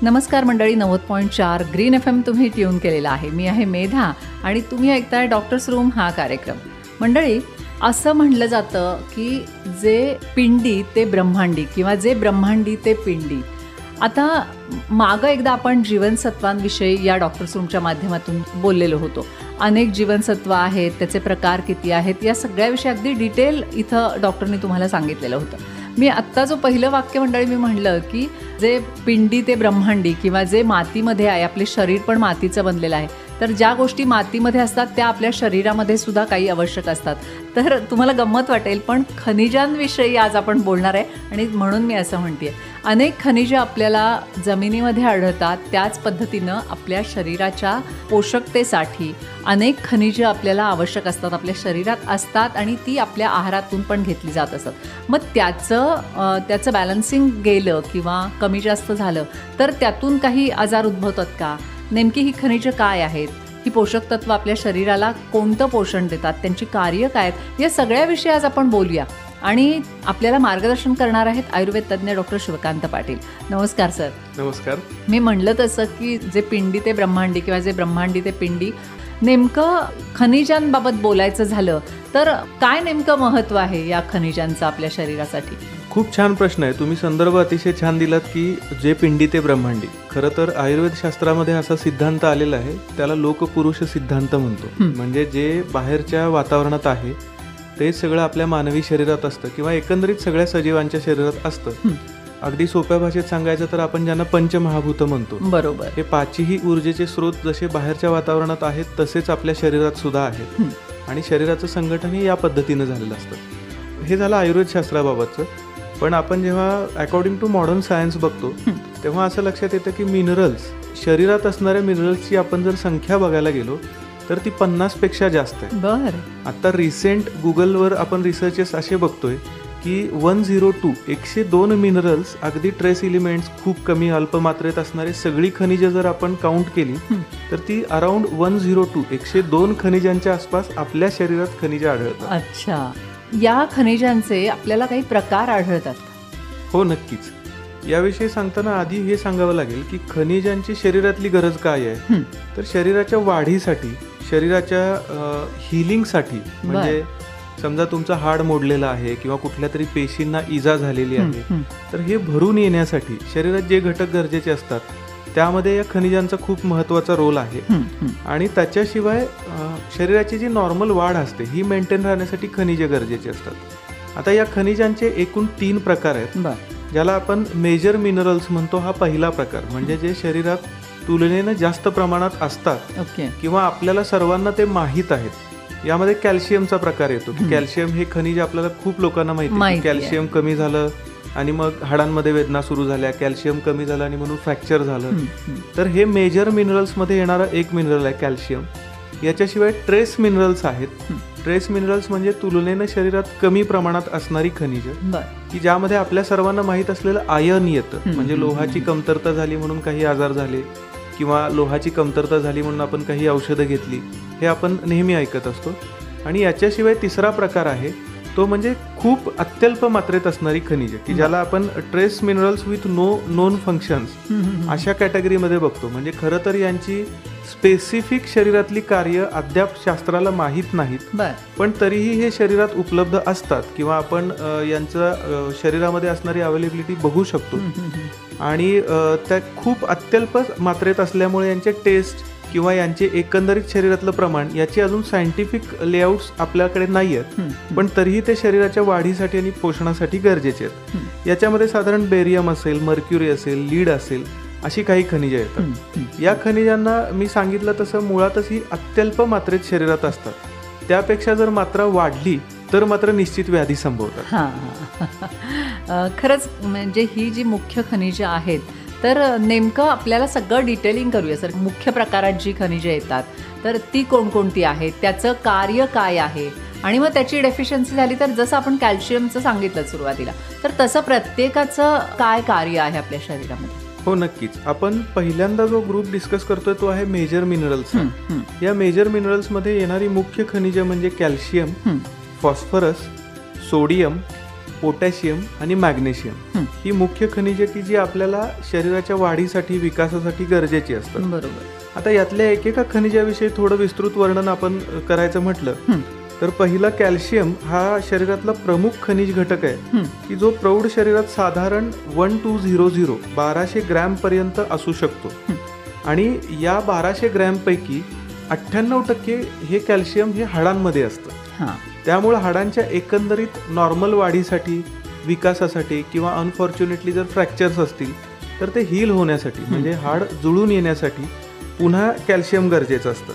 नमस्कार मंडळी, 90.4 green FM तुम्ही ट्यून केलेला आहे. मी आहे मेधा आणि तुम्ही ऐकताय डॉक्टर्स रूम हा कार्यक्रम. मंडळी, असं म्हणलं जातं की जे पिंडी ते ब्रह्मांडी किंवा जे ब्रह्मांडी ते पिंडी. आता मागं एकदा आपण जीवनसत्वांविषयी या डॉक्टर्स रूमच्या माध्यमातून बोललेलो होतो. अनेक जीवनसत्व आहेत, त्याचे प्रकार किती आहेत, या सगळ्याविषयी अगदी डिटेल इथं डॉक्टरनी तुम्हाला सांगितलेलं होतं. मी आत्ता जो पहिलं वाक्य मंडळी मी म्हणलं की जे पिंडी ते ब्रह्मांडी किंवा जे मातीमध्ये आहे, आपले शरीर पण मातीचं बनलेलं आहे, तर ज्या गोष्टी मातीमध्ये असतात त्या आपल्या शरीरामध्ये सुद्धा काही आवश्यक असतात. तर तुम्हाला गंमत वाटेल, पण खनिजांविषयी आज आपण बोलणार आहे आणि म्हणून मी असं म्हणते. अनेक खनिजं आपल्याला जमिनीमध्ये आढळतात, त्याच पद्धतीनं आपल्या शरीराच्या पोषकतेसाठी अनेक खनिजं आपल्याला आवश्यक असतात, आपल्या शरीरात असतात आणि ती आपल्या आहारातून पण घेतली जात असतात. मग त्याचं बॅलन्सिंग गेलं किंवा कमी जास्त झालं तर त्यातून काही आजार उद्भवतात का? नेमकी ही खनिजं काय आहेत? ही पोषक तत्व आपल्या शरीराला कोणतं पोषण देतात? त्यांची कार्य काय आहेत? या सगळ्याविषयी आज आपण बोलूया. आणि आपल्याला मार्गदर्शन करणार आहेत आयुर्वेद तज्ज्ञ डॉक्टर शिवकांत पाटील. नमस्कार सर. नमस्कार. मी म्हणलं तसं की जे पिंडी ते ब्रह्मांडी किंवा जे ब्रह्मांडी ते पिंडी, नेमकं खनिजांबाबत बोलायचं झालं तर काय नेमकं महत्त्व आहे या खनिजांचं आपल्या शरीरासाठी? खूप छान प्रश्न आहे. तुम्ही संदर्भ अतिशय छान दिलात की जे पिंडी ते ब्रह्मांडी. खरं तर आयुर्वेद शास्त्रामध्ये असा सिद्धांत आलेला आहे, त्याला लोकपुरुष सिद्धांत म्हणतो. म्हणजे जे बाहेरच्या वातावरणात आहे ते सगळं आपल्या मानवी शरीरात असतं किंवा एकंदरीत सगळ्या सजीवांच्या शरीरात असतं. अगदी सोप्या भाषेत सांगायचं तर आपण ज्यांना पंचमहाभूत म्हणतो. बरोबर. हे पाचही ऊर्जेचे स्रोत जसे बाहेरच्या वातावरणात आहेत तसेच आपल्या शरीरात सुद्धा आहेत आणि शरीराचं संघटन हे या पद्धतीनं झालेलं असतं. हे झालं आयुर्वेद शास्त्राबाबतचं. पण आपण जेव्हा अकॉर्डिंग टू मॉडर्न सायन्स बघतो तेव्हा असं लक्षात येतं की मिनरल्स, शरीरात असणाऱ्या मिनरल्सची आपण जर संख्या बघायला गेलो तर ती 50पेक्षा जास्त आहे. बरं. आता रिसेंट गुगलवर आपण रिसर्चेस असे बघतोय की 102 मिनरल्स, अगदी ट्रेस एलिमेंट्स, खूप कमी अल्पमात्रेत असणारे सगळी खनिजं जर आपण काउंट केली तर ती अराउंड 102 खनिजांच्या आसपास आपल्या शरीरात खनिजं आढळतात. अच्छा. या खनिजांचे आपल्याला काही प्रकार आढळतात? हो, नक्कीच. याविषयी सांगताना आधी हे सांगावं लागेल की खनिजांची शरीरातली गरज काय आहे. तर शरीराच्या वाढीसाठी, शरीराच्या हिलिंगसाठी, म्हणजे समजा तुमचं हाड मोडलेलं आहे किंवा कुठल्या तरी पेशींना इजा झालेली आहे, तर हे भरून येण्यासाठी शरीरात जे घटक गरजेचे असतात त्यामध्ये या खनिजांचा खूप महत्त्वाचा रोल आहे. आणि त्याच्याशिवाय शरीराची जी नॉर्मल वाढ असते ही मेंटेन राहण्यासाठी खनिजे गरजेची असतात. आता या खनिजांचे एकूण 3 प्रकार आहेत, ज्याला आपण मेजर मिनरल्स म्हणतो. हा पहिला प्रकार, म्हणजे जे शरीरात तुलनेनं जास्त प्रमाणात असतात किंवा आपल्याला सर्वांना ते माहीत आहेत. यामध्ये कॅल्शियमचा प्रकार येतो. कॅल्शियम हे खनिज आपल्याला खूप लोकांना माहिती आहे. कॅल्शियम कमी झालं आणि मग हाडांमध्ये वेदना सुरू झाल्या, कॅल्शियम कमी झालं आणि म्हणून फ्रॅक्चर झालं. तर हे मेजर मिनरल्समध्ये येणारा एक मिनरल आहे कॅल्शियम. याच्याशिवाय ट्रेस मिनरल्स आहेत. ट्रेस मिनरल्स म्हणजे तुलनेनं शरीरात कमी प्रमाणात असणारी खनिजं की ज्यामध्ये आपल्या सर्वांना माहीत असलेलं आयर्न येतं. म्हणजे लोहाची कमतरता झाली म्हणून काही आजार झाले किंवा लोहाची कमतरता झाली म्हणून आपण काही औषधं घेतली, हे आपण नेहमी ऐकत असतो. आणि याच्याशिवाय तिसरा प्रकार आहे तो म्हणजे खूप अत्यल्प मात्रेत असणारी खनिजं की ज्याला आपण trace minerals with no known functions अशा कॅटेगरीमध्ये बघतो. म्हणजे खरं तर यांची स्पेसिफिक शरीरातली कार्य अद्याप शास्त्राला माहीत नाहीत, पण तरीही हे शरीरात उपलब्ध असतात किंवा आपण यांचं शरीरामध्ये असणारी अवेलेबिलिटी बघू शकतो. आणि त्या खूप अत्यल्प मात्रेत असल्यामुळे यांचे टेस्ट किंवा यांचे एकंदरीत शरीरातलं प्रमाण याची अजून सायंटिफिक लेआउट्स आपल्याकडे नाही आहेत, पण तरीही ते शरीराच्या वाढीसाठी आणि पोषणासाठी गरजेचे आहेत. याच्यामध्ये साधारण बेरियम असेल, मर्क्युरी असेल, लीड असेल, अशी काही खनिजं येतात. या खनिजांना मी सांगितलं तसं मुळातच ही अत्यल्प मात्रेत शरीरात असतात. त्यापेक्षा जर मात्रा वाढली तर मात्र निश्चित व्याधी संभवतात. खरंच, म्हणजे ही जी मुख्य खनिजं आहेत तर नेमकं आपल्याला सगळं डिटेलिंग करूया सर. मुख्य प्रकारात जी खनिजं येतात तर ती कोणकोणती आहेत, त्याचं कार्य काय आहे, आणि मग त्याची डेफिशियन्सी झाली तर जसं आपण कॅल्शियमचं सांगितलं सुरुवातीला, तर तसं प्रत्येकाचं काय कार्य आहे आपल्या शरीरामध्ये? हो, नक्कीच. आपण पहिल्यांदा जो ग्रुप डिस्कस करतोय तो आहे मेजर मिनरल्स. या मेजर मिनरल्समध्ये येणारी मुख्य खनिजं म्हणजे कॅल्शियम, फॉस्फरस, सोडियम, पोटॅशियम आणि मॅग्नेशियम ही मुख्य खनिजे की जी आपल्याला शरीराच्या वाढीसाठी विकासासाठी गरजेची असतात. बरोबर. आता यातल्या एकेका खनिजाविषयी थोडं विस्तृत वर्णन आपण करायचं म्हटलं तर पहिला कॅल्शियम हा शरीरातला प्रमुख खनिज घटक आहे की जो प्रौढ शरीरात साधारण 1200 ग्रॅम पर्यंत असू शकतो. आणि या 1200 ग्रॅम पैकी 98% हे कॅल्शियम हे हाडांमध्ये असतं. त्यामुळे हाडांच्या एकंदरीत नॉर्मल वाढीसाठी, विकासासाठी किंवा अनफॉर्च्युनेटली जर फ्रॅक्चर्स असतील तर ते हील होण्यासाठी म्हणजे हाड जुळून येण्यासाठी पुन्हा कॅल्शियम गरजेचं असतं.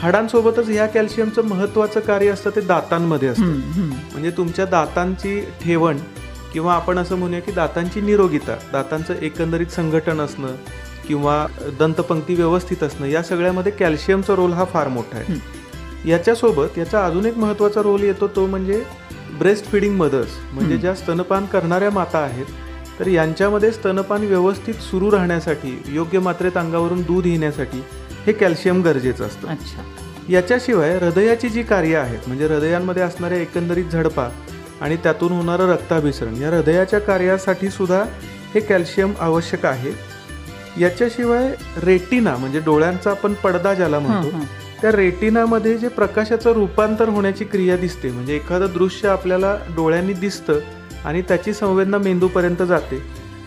हाडांसोबतच ह्या कॅल्शियमचं महत्त्वाचं कार्य असतं ते दातांमध्ये असतं. म्हणजे तुमच्या दातांची ठेवण किंवा आपण असं म्हणूया की दातांची निरोगिता, दातांचं एकंदरीत संघटन असणं किंवा दंतपंक्ती व्यवस्थित असणं या सगळ्यामध्ये कॅल्शियमचा रोल हा फार मोठा आहे. याच्यासोबत याचा अजून एक महत्त्वाचा रोल येतो तो म्हणजे ब्रेस्ट फिडिंग मदर्स म्हणजे ज्या स्तनपान करणाऱ्या माता आहेत तर यांच्यामध्ये स्तनपान व्यवस्थित सुरू राहण्यासाठी, योग्य मात्रेत अंगावरून दूध येण्यासाठी हे कॅल्शियम गरजेचं असतं. याच्याशिवाय हृदयाची जी कार्य आहेत म्हणजे हृदयांमध्ये असणाऱ्या एकंदरीत झडपा आणि त्यातून होणारं रक्ताभिसरण या हृदयाच्या कार्यासाठी सुद्धा हे कॅल्शियम आवश्यक आहे. याच्याशिवाय रेटिना म्हणजे डोळ्यांचा आपण पडदा ज्याला म्हणतो त्या रेटिनामध्ये जे प्रकाशाचं रूपांतर होण्याची क्रिया दिसते म्हणजे एखादं दृश्य आपल्याला डोळ्यांनी दिसतं आणि त्याची संवेदना मेंदूपर्यंत जाते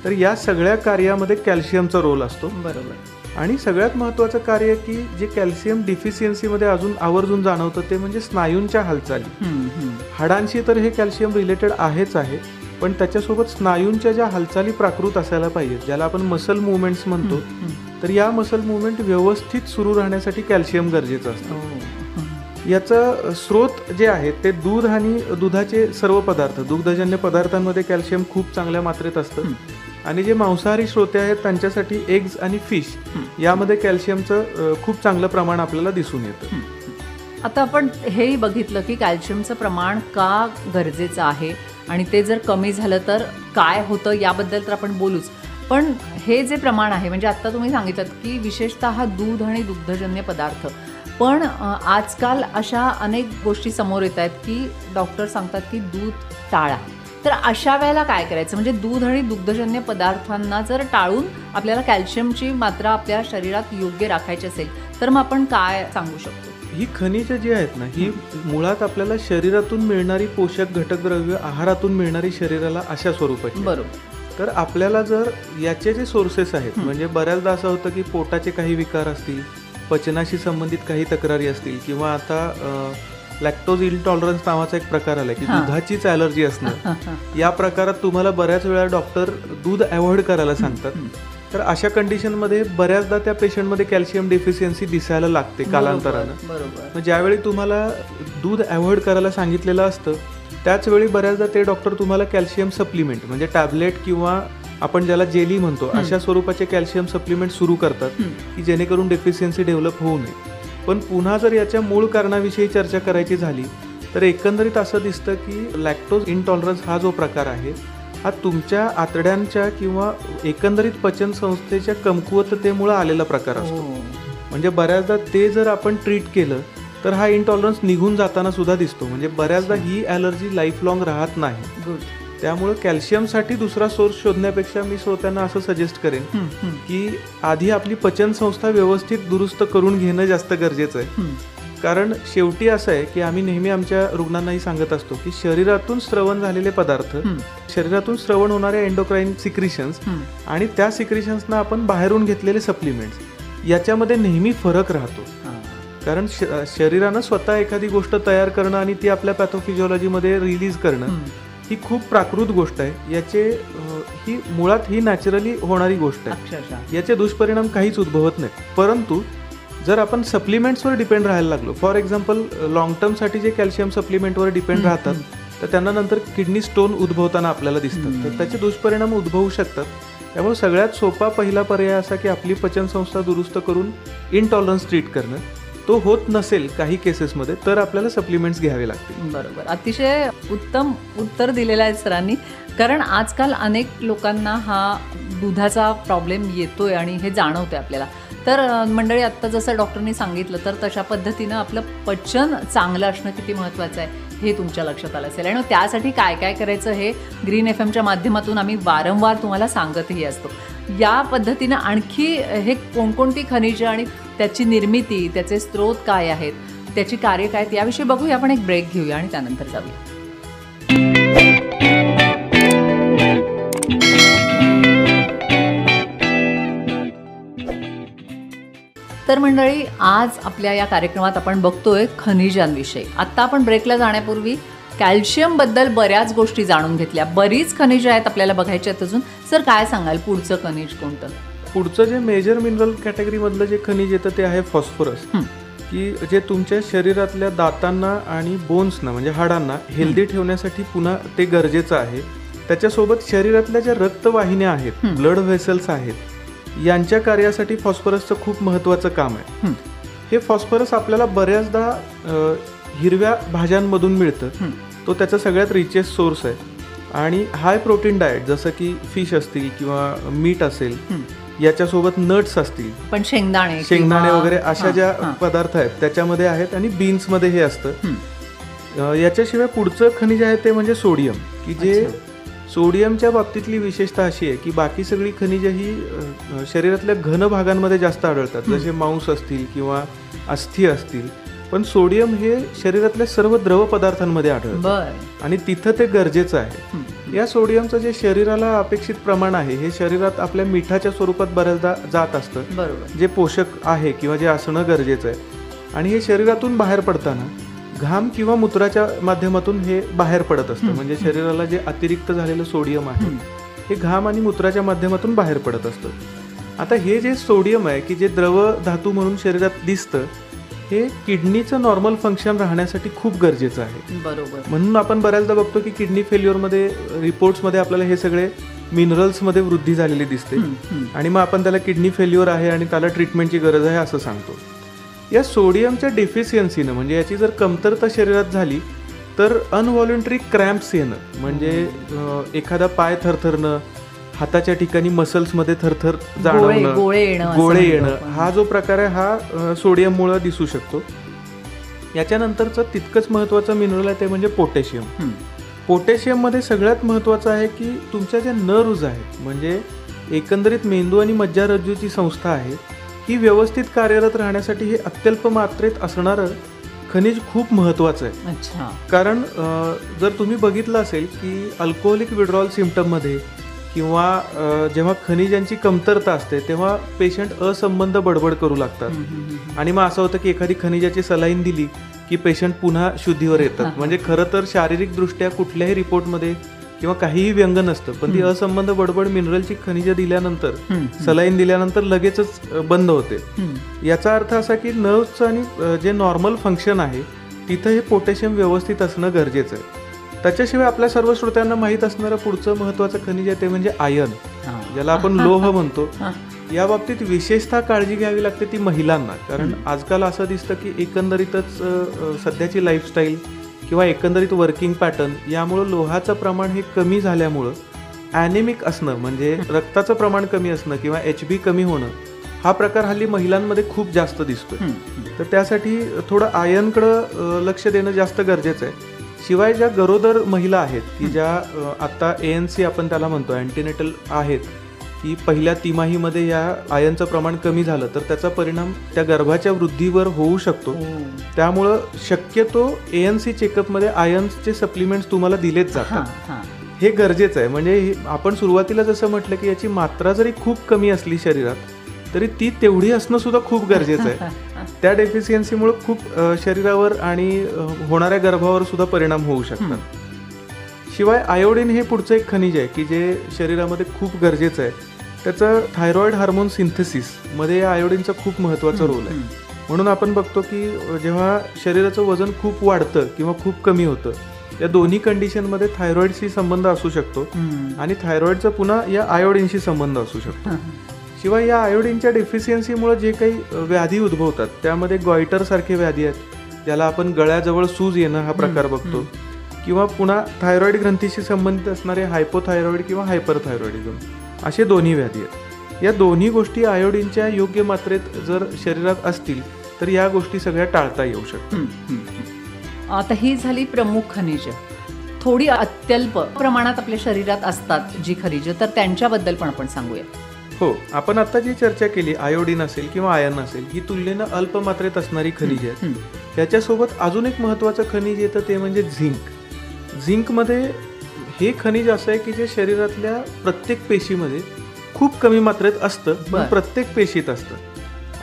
तर या सगळ्या कार्यामध्ये कॅल्शियमचा रोल असतो. बरोबर. आणि सगळ्यात महत्त्वाचं कार्य की जे कॅल्शियम डिफिशियन्सीमध्ये अजून आवर्जून जाणवतं ते म्हणजे स्नायूंच्या हालचाली. हाडांशी तर हे कॅल्शियम रिलेटेड आहेच आहे पण त्याच्यासोबत स्नायूंच्या ज्या हालचाली प्राकृत असायला पाहिजेत ज्याला आपण मसल मुवमेंट्स म्हणतो तर या मसल मुवमेंट व्यवस्थित सुरू राहण्यासाठी कॅल्शियम गरजेचं असतं. याचं स्रोत जे आहे ते दूध आणि दुधाचे सर्व पदार्थ, दुग्धजन्य पदार्थांमध्ये कॅल्शियम खूप चांगल्या मात्रेत असतं. आणि जे मांसाहारी श्रोते आहेत त्यांच्यासाठी एग्ज आणि फिश यामध्ये कॅल्शियमचं खूप चांगलं प्रमाण आपल्याला दिसून येतं. आता आपण हेही बघितलं की कॅल्शियमचं प्रमाण का गरजेचं आहे आणि ते जर कमी झालं तर काय होतं याबद्दल तर आपण बोलूच. पण हे जे प्रमाण आहे म्हणजे आत्ता तुम्ही सांगितलं की विशेषतः दूध आणि दुग्धजन्य पदार्थ पण आजकाल अशा अनेक गोष्टी समोर येत आहेत की डॉक्टर सांगतात की दूध टाळा. तर अशा वेळेला काय करायचं म्हणजे दूध आणि दुग्धजन्य पदार्थांना जर टाळून आपल्याला कॅल्शियमची मात्रा आपल्या शरीरात योग्य राखायची असेल तर मग आपण काय सांगू शकतो? ही खनिजे जी आहेत ना ही मुळात आपल्याला शरीरातून मिळणारी पोषक घटक द्रव्य आहारातून मिळणारी शरीराला अशा स्वरूपाची. बरोबर. तर आपल्याला जर याचे जे सोर्सेस आहेत म्हणजे बऱ्याचदा असं होतं की पोटाचे काही विकार असतील, पचनाशी संबंधित काही तक्रारी असतील किंवा आता लॅक्टोज इंटॉलरन्स नावाचा एक प्रकार आलाय की दुधाचीच ॲलर्जी असणं या प्रकारात तुम्हाला बऱ्याच वेळा डॉक्टर दूध अवॉइड करायला सांगतात. तर अशा कंडिशनमध्ये बऱ्याचदा त्या पेशंटमध्ये कॅल्शियम डेफिशियन्सी दिसायला लागते कालांतरानं. बरोबर. ज्यावेळी तुम्हाला दूध अवॉइड करायला सांगितलेलं असतं त्याचवेळी बऱ्याचदा ते डॉक्टर तुम्हाला कॅल्शियम सप्लिमेंट म्हणजे टॅबलेट किंवा आपण ज्याला जेली म्हणतो अशा स्वरूपाचे कॅल्शियम सप्लिमेंट सुरू करतात की जेणेकरून डेफिशियन्सी डेव्हलप होऊ नये. पण पुन्हा जर याच्या मूळ कारणाविषयी चर्चा करायची झाली तर एकंदरीत असं दिसतं की लॅक्टोज इंटॉलरन्स हा जो प्रकार आहे हा तुमच्या आतड्यांच्या किंवा एकंदरीत पचन संस्थेच्या कमकुवततेमुळे आलेला प्रकार असतो. म्हणजे बऱ्याचदा ते जर आपण ट्रीट केलं तर हा इंटॉलरन्स निघून जाताना सुद्धा दिसतो. म्हणजे बऱ्याचदा ही ॲलर्जी लाईफ लॉंग राहत नाही. त्यामुळे कॅल्शियमसाठी दुसरा सोर्स शोधण्यापेक्षा मी श्रोत्यांना असं सजेस्ट करेन की आधी आपली पचन संस्था व्यवस्थित दुरुस्त करून घेणं जास्त गरजेचं आहे. कारण शेवटी असं आहे की आम्ही नेहमी आमच्या रुग्णांनाही सांगत असतो की शरीरातून स्रवण झालेले पदार्थ, शरीरातून स्रवण होणारे एंडोक्राईन सिक्रिशन्स आणि त्या सिक्रिशन्सना आपण बाहेरून घेतलेले सप्लिमेंट्स याच्यामध्ये नेहमी फरक राहतो. कारण शरीरानं स्वतः एखादी गोष्ट तयार करणं आणि ती आपल्या पॅथोफिजिओलॉजीमध्ये रिलीज करणं ही खूप प्राकृत गोष्ट आहे. ही मुळात ही नॅचरली होणारी गोष्ट आहे. याचे दुष्परिणाम काहीच उद्भवत नाहीत. परंतु जर आपण सप्लिमेंट्सवर डिपेंड राहायला लागलो, फॉर एक्झाम्पल लॉंग टर्मसाठी जे कॅल्शियम सप्लिमेंटवर डिपेंड राहतात तर त्यांना नंतर किडनी स्टोन उद्भवताना आपल्याला दिसतात. तर त्याचे दुष्परिणाम उद्भवू शकतात. त्यामुळे सगळ्यात सोपा पहिला पर्याय असा की आपली पचनसंस्था दुरुस्त करून इंटॉलरन्स ट्रीट करणं. तो होत नसेल काही केसेसमध्ये तर आपल्याला सप्लिमेंट्स घ्यावे लागतील. बरोबर. अतिशय उत्तम उत्तर दिलेलं आहे सरांनी. कारण आजकाल अनेक लोकांना हा दुधाचा प्रॉब्लेम येतोय आणि हे जाणवतंय आपल्याला. तर मंडळी आत्ता जसं डॉक्टरनी सांगितलं तर तशा पद्धतीनं आपलं पचन चांगलं असणं किती महत्त्वाचं आहे हे तुमच्या लक्षात आलं असेल. आणि त्यासाठी काय काय करायचं हे ग्रीन FM च्या माध्यमातून आम्ही वारंवार तुम्हाला सांगतही असतो. या पद्धतीनं आणखी हे कोणकोणती खनिजं आणि त्याची निर्मिती, त्याचे स्रोत काय आहेत, त्याची कार्य काय आहेत, याविषयी बघूया. आपण एक ब्रेक घेऊया आणि त्यानंतर जाऊया. तर मंडळी, आज आपल्या या कार्यक्रमात आपण बघतोय खनिजांविषयी. आत्ता आपण ब्रेकला जाण्यापूर्वी कॅल्शियमबद्दल बऱ्याच गोष्टी जाणून घेतल्या. बरीच खनिजं आहेत आपल्याला बघायची आहेत अजून. सर, काय सांगाल पुढचं खनिज कोणतं? पुढचं जे मेजर मिनरल कॅटेगरीमधलं जे खनिज येतं ते आहे फॉस्फरस, की जे तुमच्या शरीरातल्या दातांना आणि बोन्सना म्हणजे हाडांना हेल्दी ठेवण्यासाठी पुन्हा ते गरजेचं आहे. त्याच्यासोबत शरीरातल्या ज्या रक्तवाहिन्या आहेत, ब्लड व्हेसल्स आहेत, यांच्या कार्यासाठी फॉस्फरसचं खूप महत्त्वाचं काम आहे. हे फॉस्फरस आपल्याला बऱ्याचदा हिरव्या भाज्यांमधून मिळतं. तो त्याचा सगळ्यात रिचेस्ट सोर्स आहे. आणि हाय प्रोटीन डाएट जसं की फिश असतील किंवा मीट असेल, याच्यासोबत नट्स असतील, पण शेंगदाणे वगैरे अशा ज्या पदार्थ आहेत त्याच्यामध्ये आहेत. आणि बीन्समध्ये हे असतं. याच्याशिवाय पुढचं खनिज आहे ते म्हणजे सोडियम, की जे सोडियमच्या बाबतीतली विशेषता अशी आहे की बाकी सगळी खनिजं ही शरीरातल्या घन भागांमध्ये जास्त आढळतात, जसे मांस असतील किंवा अस्थी असतील. पण सोडियम हे शरीरातल्या सर्व द्रव पदार्थांमध्ये आढळतं आणि तिथं ते गरजेचं आहे. या सोडियमचं जे शरीराला अपेक्षित प्रमाण आहे हे शरीरात आपल्या मिठाच्या स्वरूपात बऱ्याचदा जात असतं, जे पोषक आहे किंवा जे असणं गरजेचं आहे. आणि हे शरीरातून बाहेर पडताना घाम किंवा मूत्राच्या माध्यमातून हे बाहेर पडत असतं. म्हणजे शरीराला जे अतिरिक्त झालेलं सोडियम आहे हे घाम आणि मूत्राच्या माध्यमातून बाहेर पडत असतं. आता हे जे सोडियम आहे की जे द्रव धातू म्हणून शरीरात दिसतं, हे किडनीचं नॉर्मल फंक्शन राहण्यासाठी खूप गरजेचं आहे. बरोबर. म्हणून आपण बऱ्याचदा बघतो की किडनी फेल्युअरमध्ये रिपोर्ट्समध्ये आपल्याला हे सगळे मिनरल्समध्ये वृद्धी झालेली दिसते आणि मग आपण त्याला किडनी फेल्युअर आहे आणि त्याला ट्रीटमेंटची गरज आहे असं सांगतो. या सोडियमच्या डेफिशियन्सीनं म्हणजे याची जर कमतरता शरीरात झाली तर अनव्हॉलंटरी क्रॅम्प्स येणं, म्हणजे एखादा पाय थरथरणं, हाताच्या ठिकाणी मसल्समध्ये थरथर जाणवणं, गोळे येणं, हा जो प्रकार आहे हा सोडियममुळे दिसू शकतो. याच्यानंतरचं तितकंच महत्त्वाचं मिनरल आहे ते म्हणजे पोटॅशियम. पोटॅशियममध्ये सगळ्यात महत्त्वाचं आहे की तुमच्या ज्या नर्व्ज आहेत, म्हणजे एकंदरीत मेंदू आणि मज्जारज्जूची संस्था आहे, ही व्यवस्थित कार्यरत राहण्यासाठी हे अत्यल्प मात्रेत असणारं खनिज खूप महत्त्वाचं आहे. कारण जर तुम्ही बघितलं असेल की अल्कोहोलिक विड्रॉल सिम्पटममध्ये किंवा जेव्हा खनिजांची कमतरता असते तेव्हा पेशंट असंबंध बडबड करू लागतात आणि मग असं होतं की एखादी खनिजाची सलाईन दिली की पेशंट पुन्हा शुद्धीवर येतात. म्हणजे खरं तर शारीरिकदृष्ट्या कुठल्याही रिपोर्टमध्ये किंवा काहीही व्यंग नसतं, पण ती असंबंध बडबड मिनरलची खनिजं दिल्यानंतर, सलाईन दिल्यानंतर लगेचच बंद होते. याचा अर्थ असा की नर्व्हचं आणि जे नॉर्मल फंक्शन आहे तिथं हे पोटॅशियम व्यवस्थित असणं गरजेचं आहे. त्याच्याशिवाय आपल्या सर्व श्रोत्यांना माहीत असणारं पुढचं महत्त्वाचं खनिज आहे ते म्हणजे आयर्न, ज्याला आपण लोह म्हणतो. या बाबतीत विशेषतः काळजी घ्यावी लागते ती महिलांना, कारण आजकाल असं दिसतं की एकंदरीतच सध्याची लाईफस्टाईल किंवा एकंदरीत वर्किंग पॅटर्न यामुळं लोहाचं प्रमाण हे कमी झाल्यामुळं ॲनेमिक असणं, म्हणजे रक्ताचं प्रमाण कमी असणं किंवा HB कमी होणं, हा प्रकार हल्ली महिलांमध्ये खूप जास्त दिसतोय. तर त्यासाठी थोडं आयर्नकडं लक्ष देणं जास्त गरजेचं आहे. शिवाय ज्या गरोदर महिला आहेत की ज्या आत्ता ANC आपण त्याला म्हणतो अँटीनेटल आहेत, की पहिल्या तिमाहीमध्ये या आयर्नचं प्रमाण कमी झालं तर त्याचा परिणाम त्या गर्भाच्या वृद्धीवर होऊ शकतो. त्यामुळं शक्यतो ANC चेकअपमध्ये आयर्नचे सप्लिमेंट्स तुम्हाला दिलेच जातात. हे गरजेचं आहे. म्हणजे आपण सुरुवातीला जसं म्हटलं की याची मात्रा जरी खूप कमी असली शरीरात तरी ती तेवढी असणं सुद्धा खूप गरजेचं आहे. त्या डेफिशियन्सीमुळे खूप शरीरावर आणि होणाऱ्या गर्भावर सुद्धा परिणाम होऊ शकतात. शिवाय आयोडीन हे पुढचं एक खनिज आहे की जे शरीरामध्ये खूप गरजेचं आहे. त्याचं थायरॉइड हार्मोन सिंथेसिसमध्ये या आयोडीनचा खूप महत्त्वाचा रोल आहे. म्हणून आपण बघतो की जेव्हा शरीराचं वजन खूप वाढतं किंवा खूप कमी होतं, या दोन्ही कंडिशनमध्ये थायरॉइडशी संबंध असू शकतो आणि थायरॉइडचा पुन्हा या आयोडीनशी संबंध असू शकतो. शिवाय या आयोडीनच्या डेफिशियन्सीमुळे जे काही व्याधी उद्भवतात त्यामध्ये गॉयटरसारखे व्याधी आहेत, ज्याला आपण गळ्याजवळ सूज येणं हा प्रकार बघतो, किंवा पुन्हा थायरॉइड ग्रंथीशी संबंधित असणारे हायपोथायरॉइड किंवा हायपरथायरॉइडिझम असे दोन्ही व्याधी आहेत. या दोन्ही गोष्टी आयोडीनच्या योग्य मात्रेत जर शरीरात असतील तर या गोष्टी सगळ्या टाळता येऊ शकतात. आता ही झाली प्रमुख खनिजं. थोडी अत्यल्प प्रमाणात आपल्या शरीरात असतात जी खनिजं, तर त्यांच्याबद्दल पण आपण सांगूया. हो, आपण आता जी चर्चा केली, आयोडीन असेल किंवा आयर्न असेल, ही तुलनेनं अल्प मात्रेत असणारी खनिजे आहेत. त्याच्यासोबत अजून एक महत्त्वाचं खनिज येतं ते म्हणजे झिंक. झिंकमध्ये हे खनिज असं आहे की जे शरीरातल्या प्रत्येक पेशीमध्ये खूप कमी मात्रेत असतं, पण प्रत्येक पेशीत असतं.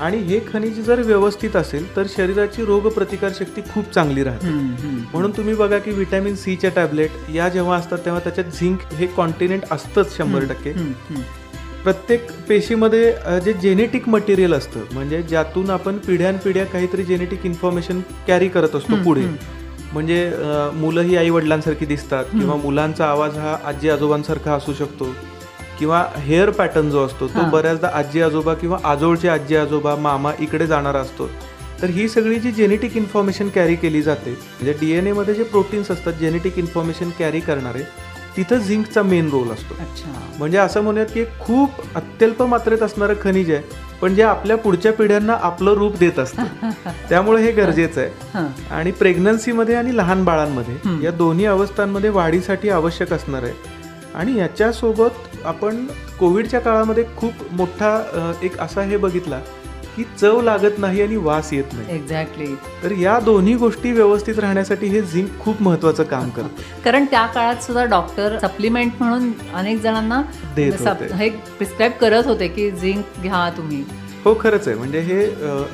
आणि हे खनिज जर व्यवस्थित असेल तर शरीराची रोगप्रतिकारशक्ती खूप चांगली राहते. म्हणून तुम्ही बघा की व्हिटॅमिन सीच्या टॅबलेट या जेव्हा असतात तेव्हा त्याच्यात झिंक हे कॉन्टिनेंट असतंच 100%. प्रत्येक पेशीमध्ये जे जेनेटिक मटेरियल असतं, म्हणजे ज्यातून आपण पिढ्यानपिढ्या काहीतरी जेनेटिक इन्फॉर्मेशन कॅरी करत असतो पुढे. म्हणजे मुलं ही आई वडिलांसारखी दिसतात, किंवा मुलांचा आवाज हा आजी आजोबांसारखा असू शकतो, किंवा हेअर पॅटर्न जो असतो तो बऱ्याचदा आजी आजोबा किंवा आजोळचे आजी आजोबा मामा इकडे जाणारा असतो. तर ही सगळी जी जेनेटिक इन्फॉर्मेशन कॅरी केली जाते, म्हणजे DNA मध्ये जे प्रोटीन्स असतात जेनेटिक इन्फॉर्मेशन कॅरी करणारे, तिथं झिंकचा मेन रोल असतो. म्हणजे असं म्हणूयात की खूप अत्यल्प मात्रेत असणारं खनिज आहे, पण जे आपल्या पुढच्या पिढ्यांना आपलं रूप देत असतं. त्यामुळे हे गरजेचं आहे. आणि प्रेग्नन्सीमध्ये आणि लहान बाळांमध्ये या दोन्ही अवस्थांमध्ये वाढीसाठी आवश्यक असणार आहे. आणि याच्यासोबत आपण कोविडच्या काळामध्ये खूप मोठा एक असा हे बघितला की चव लागत नाही आणि वास येत नाही. एक्झॅक्टली. तर या दोन्ही गोष्टी व्यवस्थित राहण्यासाठी हे झिंक खूप महत्वाचं काम करतं. कारण त्या काळात सुद्धा डॉक्टर सप्लिमेंट म्हणून अनेक जणांना हे प्रिस्क्राईब करत होते की झिंक घ्या तुम्ही. हो, खरंच आहे. म्हणजे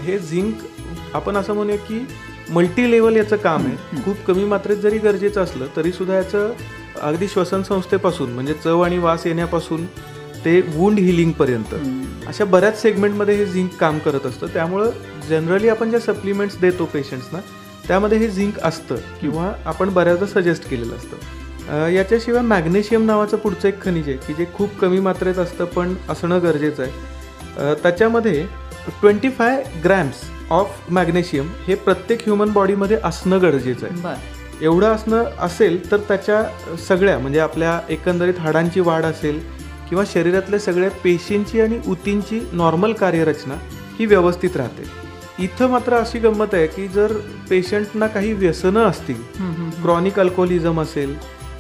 हे झिंक आपण असं म्हणूया की मल्टी लेवल याचं काम आहे. खूप कमी मात्रेत जरी गरजेचं असलं तरी सुद्धा याचं अगदी श्वसन संस्थेपासून म्हणजे चव आणि वास येण्यापासून ते वुंड हिलिंग पर्यंत अशा बऱ्याच सेगमेंटमध्ये हे झिंक काम करत असतं. त्यामुळं जनरली आपण ज्या सप्लिमेंट्स देतो पेशंट्सना त्यामध्ये हे झिंक असतं, किंवा आपण बऱ्याचदा सजेस्ट केलेलं असतं. याच्याशिवाय मॅग्नेशियम नावाचं पुढचं एक खनिज आहे की जे खूप कमी मात्रेत असतं पण असणं गरजेचं आहे. त्याच्यामध्ये 25 ग्रॅम्स ऑफ मॅग्नेशियम हे प्रत्येक ह्युमन बॉडीमध्ये असणं गरजेचं आहे. एवढं असणं असेल तर त्याच्या सगळ्या म्हणजे आपल्या एकंदरीत हाडांची वाढ असेल किंवा शरीरातल्या सगळ्या पेशींची आणि ऊतींची नॉर्मल कार्यरचना ही व्यवस्थित राहते. इथं मात्र अशी गंमत आहे की जर पेशंटना काही व्यसनं असतील, क्रॉनिक अल्कोहोलिझम असेल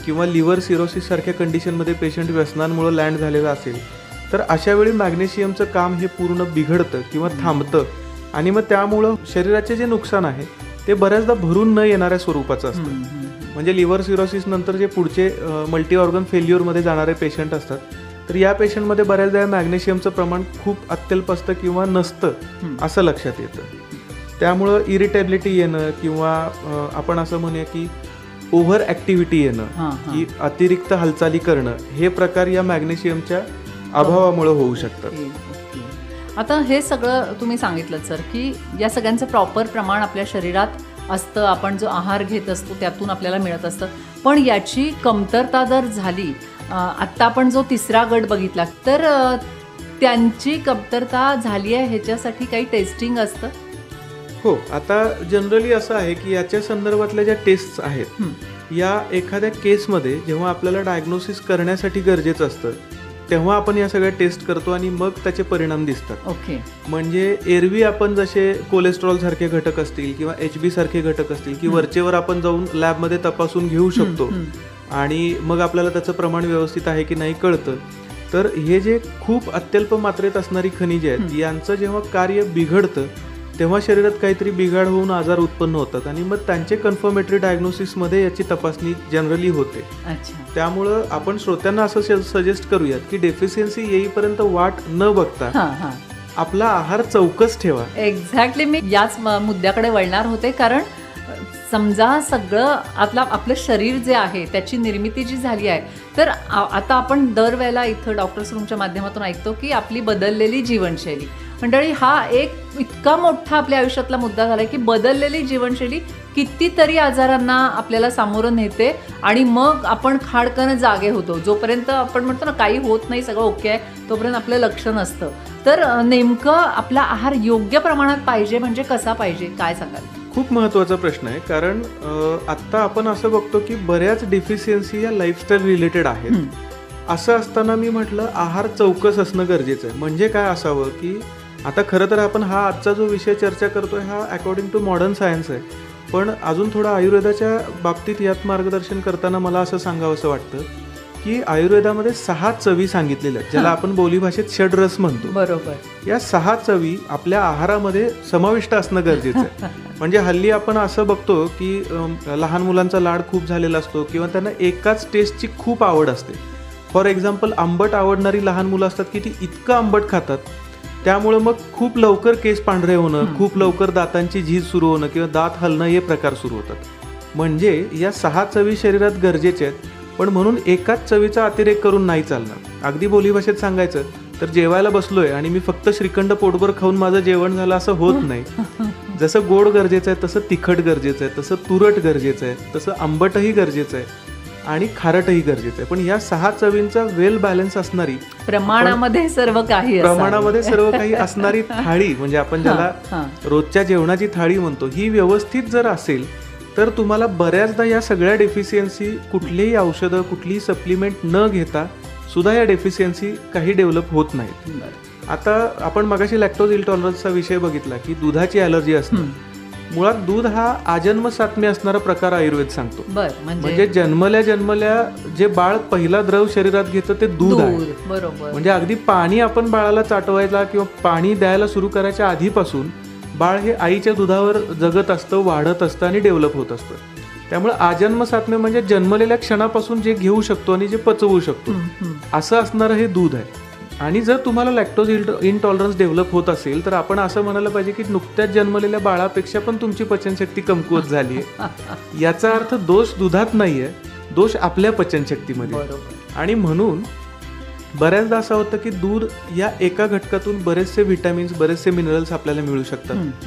किंवा लिव्हर सिरोसिस सारख्या कंडिशनमध्ये पेशंट व्यसनांमुळे लँड झालेला असेल, तर अशा वेळी मॅग्नेशियमचं काम हे पूर्ण बिघडतं किंवा थांबतं. आणि मग त्यामुळं शरीराचे जे नुकसान आहे ते बऱ्याचदा भरून न येणाऱ्या स्वरूपाचं असतं. म्हणजे लिव्हर सिरोसिस नंतर जे पुढचे मल्टी ऑर्गन फेल्युअरमध्ये जाणारे पेशंट असतात, तर या पेशंटमध्ये बऱ्याचदा मॅग्नेशियमचं प्रमाण खूप अत्यल्प असतं किंवा नसतं असं लक्षात येतं. त्यामुळं इरिटेबिलिटी येणं किंवा आपण असं म्हणूया की ओव्हर ॲक्टिव्हिटी येणं, की अतिरिक्त हालचाली करणं, हे प्रकार या मॅग्नेशियमच्या अभावामुळे होऊ शकतात. आता हे सगळं तुम्ही सांगितलं सर की या सगळ्यांचं प्रॉपर प्रमाण आपल्या शरीरात असतं, आपण जो आहार घेत असतो त्यातून आपल्याला मिळत असतं. पण याची कमतरता जर झाली, आत्ता आपण जो तिसरा गट बघितला, तर त्यांची कमतरता झाली आहे ह्याच्यासाठी काही टेस्टिंग असतं? हो, आता जनरली असं आहे की याच्या संदर्भातल्या ज्या टेस्ट आहेत या एखाद्या केसमध्ये जेव्हा आपल्याला डायग्नोसिस करण्यासाठी गरजेचं असतं तेव्हा आपण या सगळ्या टेस्ट करतो आणि मग त्याचे परिणाम दिसतात. ओके. म्हणजे एरवी आपण जसे कोलेस्ट्रॉल सारखे घटक असतील किंवा HB सारखे घटक असतील की वरचेवर आपण जाऊन लॅबमध्ये तपासून घेऊ शकतो आणि मग आपल्याला त्याचं प्रमाण व्यवस्थित आहे की नाही कळतं. तर हे जे खूप अत्यल्प मात्रेत असणारी खनिजे आहेत यांचं जेव्हा कार्य बिघडतं तेव्हा शरीरात काहीतरी बिघाड होऊन आजार उत्पन्न होतात आणि मग त्यांचे कन्फर्मेटरी डायग्नोसिसमध्ये याची तपासणी जनरली होते. त्यामुळं आपण श्रोत्यांना असं सजेस्ट करूयात की डेफिशियन्सी येईपर्यंत वाट न बघता आपला आहार चौकस ठेवा. एक्झॅक्टली, मी याच मुद्द्याकडे वळणार होते. कारण समजा सगळं आपलं शरीर जे आहे त्याची निर्मिती जी झाली आहे, तर आता आपण दरवेळेला इथं डॉक्टर्स रूमच्या माध्यमातून ऐकतो की आपली बदललेली जीवनशैली. मंडळी, हा एक इतका मोठा आपल्या आयुष्यातला मुद्दा झाला की बदललेली जीवनशैली कितीतरी आजारांना आपल्याला सामोरं नेते आणि मग आपण खाडकन जागे होतो. जोपर्यंत आपण म्हणतो ना काही होत नाही, सगळं ओके आहे, तोपर्यंत आपलं लक्ष नसतं. तर नेमकं आपला आहार योग्य प्रमाणात पाहिजे म्हणजे कसा पाहिजे, काय सांगाल? खूप महत्त्वाचा प्रश्न आहे. कारण आत्ता आपण असं बघतो की बऱ्याच डिफिशियन्सी या लाईफस्टाईल रिलेटेड आहेत. असं असताना मी म्हटलं आहार चौकस असणं गरजेचं आहे. म्हणजे काय असावं की आता खरं तर आपण हा आजचा जो विषय चर्चा करतोय हा अकॉर्डिंग टू मॉडर्न सायन्स आहे. पण अजून थोडं आयुर्वेदाच्या बाबतीत यात मार्गदर्शन करताना मला असं सांगावंसं वाटतं की आयुर्वेदामध्ये 6 चवी सांगितलेल्या आहेत, ज्याला आपण बोलीभाषेत षड्रस म्हणतो. बरोबर. या 6 चवी आपल्या आहारामध्ये समाविष्ट असणं गरजेचं आहे. म्हणजे हल्ली आपण असं बघतो की लहान मुलांचा लाड खूप झालेला असतो किंवा त्यांना एकाच टेस्टची खूप आवड असते. फॉर एक्झाम्पल, आंबट आवडणारी लहान मुलं असतात की ती इतकं आंबट खातात, त्यामुळं मग खूप लवकर केस पांढरे होणं, खूप लवकर दातांची झीज सुरू होणं किंवा दात हलणं हे प्रकार सुरू होतात. म्हणजे या 6 चवी शरीरात गरजेच्या आहेत, पण म्हणून एकाच चवीचा अतिरेक करून नाही चालणार. अगदी बोलीभाषेत सांगायचं तर जेवायला बसलोय आणि मी फक्त श्रीखंड पोटभर खाऊन माझं जेवण झालं असं होत नाही. जसं गोड गरजेचं आहे तसं तिखट गरजेचं आहे, तसं तुरट गरजेचं आहे, तसं आंबटही गरजेचं आहे आणि खारटही गरजेचं आहे. पण या 6 चवींचा वेल बॅलन्स असणारी, प्रमाणामध्ये सर्व काही असणारी थाळी, म्हणजे आपण ज्याला रोजच्या जेवणाची थाळी म्हणतो, ही व्यवस्थित जर असेल तर तुम्हाला बऱ्याचदा या सगळ्या डेफिशियन्सी, कुठलीही औषधं, कुठलीही सप्लिमेंट न घेता सुद्धा या डेफिशियन्सी काही डेव्हलप होत नाहीत. आता आपण मगाशी लॅक्टोज इंटॉलरन्सचा विषय बघितला की दुधाची ॲलर्जी असणं. मुळात दूध हा आजन्मसात्मी असणारा प्रकार आयुर्वेद सांगतो. म्हणजे जन्मल्या जे बाळ पहिला द्रव शरीरात घेतं ते दूध आहे. बरोबर. म्हणजे अगदी पाणी आपण बाळाला चाटवायला किंवा पाणी द्यायला सुरू करायच्या आधीपासून बाळ हे आईच्या दुधावर जगत असतं, वाढत असतं आणि डेव्हलप होत असतं. त्यामुळे आजन्मसात्म्य म्हणजे जन्मलेल्या क्षणापासून जे घेऊ शकतो आणि जे पचवू शकतो असं असणारं हे दूध आहे. आणि जर तुम्हाला लॅक्टोज इंटॉलरन्स डेव्हलप होत असेल तर आपण असं म्हणायला पाहिजे की नुकत्याच जन्मलेल्या बाळापेक्षा पण तुमची पचनशक्ती कमकुवत झाली आहे. याचा अर्थ दोष दुधात नाही आहे, दोष आपल्या पचनशक्तीमध्ये. आणि म्हणून बऱ्याचदा असं होतं की दूध या एका घटकातून बरेचसे व्हिटॅमिन्स, बरेचसे मिनरल्स आपल्याला मिळू शकतात.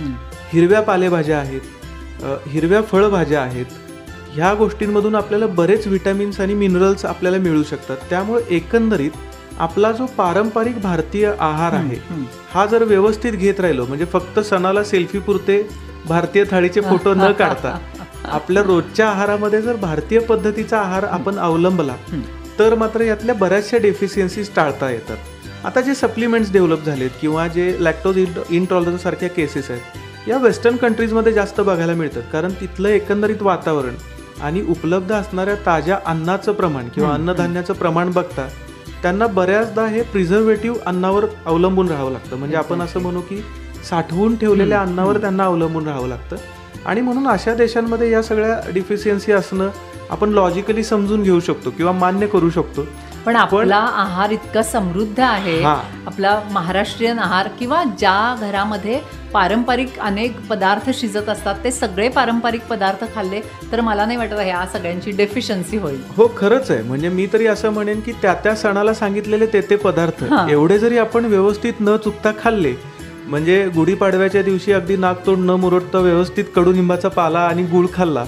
हिरव्या पालेभाज्या आहेत, हिरव्या फळभाज्या आहेत, ह्या गोष्टींमधून आपल्याला बरेच व्हिटॅमिन्स आणि मिनरल्स आपल्याला मिळू शकतात. त्यामुळे एकंदरीत आपला जो पारंपरिक भारतीय आहार आहे हा जर व्यवस्थित घेत राहिलो, म्हणजे फक्त सणाला सेल्फी पुरते भारतीय थाळीचे फोटो न काढता आपल्या रोजच्या आहारामध्ये जर भारतीय पद्धतीचा आहार आपण अवलंबला तर मात्र यातल्या बऱ्याचशा डेफिशियन्सीज टाळता येतात. आता जे सप्लिमेंट्स डेव्हलप झालेत किंवा जे लॅक्टोज इंटॉलरन्स सारख्या केसेस आहेत या वेस्टर्न कंट्रीजमध्ये जास्त बघायला मिळतात, कारण तिथलं एकंदरीत वातावरण आणि उपलब्ध असणाऱ्या ताज्या अन्नाचं प्रमाण किंवा अन्नधान्याचं प्रमाण बघता त्यांना बऱ्याचदा हे प्रिझर्वेटिव्ह अन्नावर अवलंबून राहावं लागतं. म्हणजे आपण असं म्हणू की साठवून ठेवलेल्या अन्नावर त्यांना अवलंबून राहावं लागतं. आणि म्हणून अशा देशांमध्ये या सगळ्या डिफिशियन्सी असणं आपण लॉजिकली समजून घेऊ शकतो किंवा मान्य करू शकतो. पण आपला आहार इतका समृद्ध आहे, आपला महाराष्ट्रीयन आहार किंवा ज्या घरामध्ये पारंपरिक अनेक पदार्थ शिजत असतात ते सगळे पारंपरिक पदार्थ खाल्ले तर मला नाही वाटत ह्या सगळ्यांची डेफिशियन्सी होईल. हो, खरंच आहे. म्हणजे मी तरी असं म्हणेन की त्या सणाला सांगितलेले ते पदार्थ एवढे जरी आपण व्यवस्थित न चुकता खाल्ले, म्हणजे गुढीपाडव्याच्या दिवशी अगदी नाकतोंड न मुरडता व्यवस्थित कडुनिंबाचा पाला आणि गुळ खाल्ला,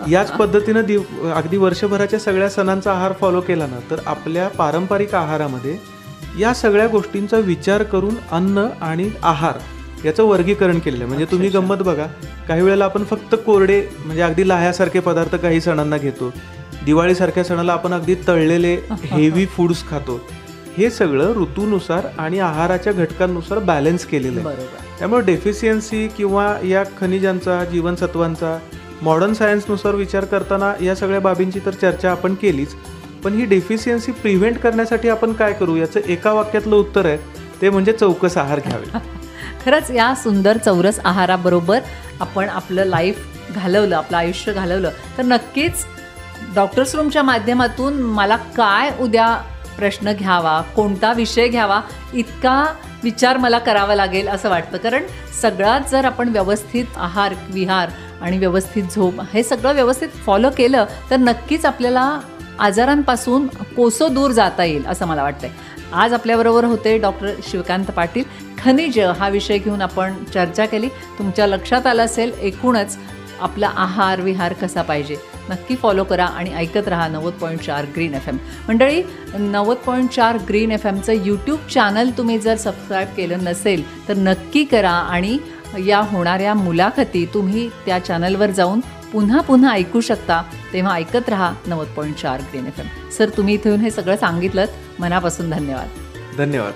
याच पद्धतीनं अगदी वर्षभराच्या सगळ्या सणांचा आहार फॉलो केला ना, तर आपल्या पारंपरिक आहारामध्ये या सगळ्या गोष्टींचा विचार करून अन्न आणि आहार याचं वर्गीकरण केलेलं आहे. म्हणजे तुम्ही गंमत बघा, काही वेळेला आपण फक्त कोरडे म्हणजे अगदी लाह्यासारखे पदार्थ काही सणांना घेतो, दिवाळीसारख्या सणाला आपण अगदी तळलेले हेवी फूड्स खातो. हे सगळं ऋतूनुसार आणि आहाराच्या घटकांनुसार बॅलन्स केलेलं आहे. त्यामुळे डेफिशियन्सी किंवा या खनिजांचा, जीवनसत्वांचा मॉडर्न सायन्सनुसार विचार करताना या सगळ्या बाबींची तर चर्चा आपण केलीच, पण ही डेफिशियन्सी प्रिव्हेंट करण्यासाठी आपण काय करू याचं एका वाक्यातलं उत्तर आहे, ते म्हणजे चौकस आहार घ्यावे. खरंच या सुंदर चौरस आहाराबरोबर आपण आपलं लाईफ घालवलं, आपलं आयुष्य घालवलं तर नक्कीच डॉक्टर्स रूमच्या माध्यमातून मला काय उद्या प्रश्न घ्यावा, कोणता विषय घ्यावा इतका विचार मला करावा लागेल असं वाटतं. कारण सगळ्यात जर आपण व्यवस्थित आहार, विहार आणि व्यवस्थित झोप हे सगळं व्यवस्थित फॉलो केलं तर नक्कीच आपल्याला आजारांपासून कोसो दूर जाता येईल असं मला वाटतंय. आज आपल्याबरोबर होते डॉक्टर शिवकांत पाटील. खनिज हा विषय घेऊन आपण चर्चा केली. तुमच्या लक्षात आलं असेल एकूणच आपला आहार विहार कसा पाहिजे. नक्की फॉलो करा आणि ऐकत राहा 90.4 ग्रीन FM. मंडळी, 90.4 ग्रीन FMचं यूट्यूब चॅनल तुम्ही जर सबस्क्राईब केलं नसेल तर नक्की करा आणि या होणाऱ्या मुलाखती तुम्ही त्या चॅनलवर जाऊन पुन्हा पुन्हा ऐकू शकता. तेव्हा ऐकत राहा 90.4 ग्रीन FM. सर, तुम्ही इथे येऊन हे सगळं सांगितलं, मनापासून धन्यवाद. धन्यवाद.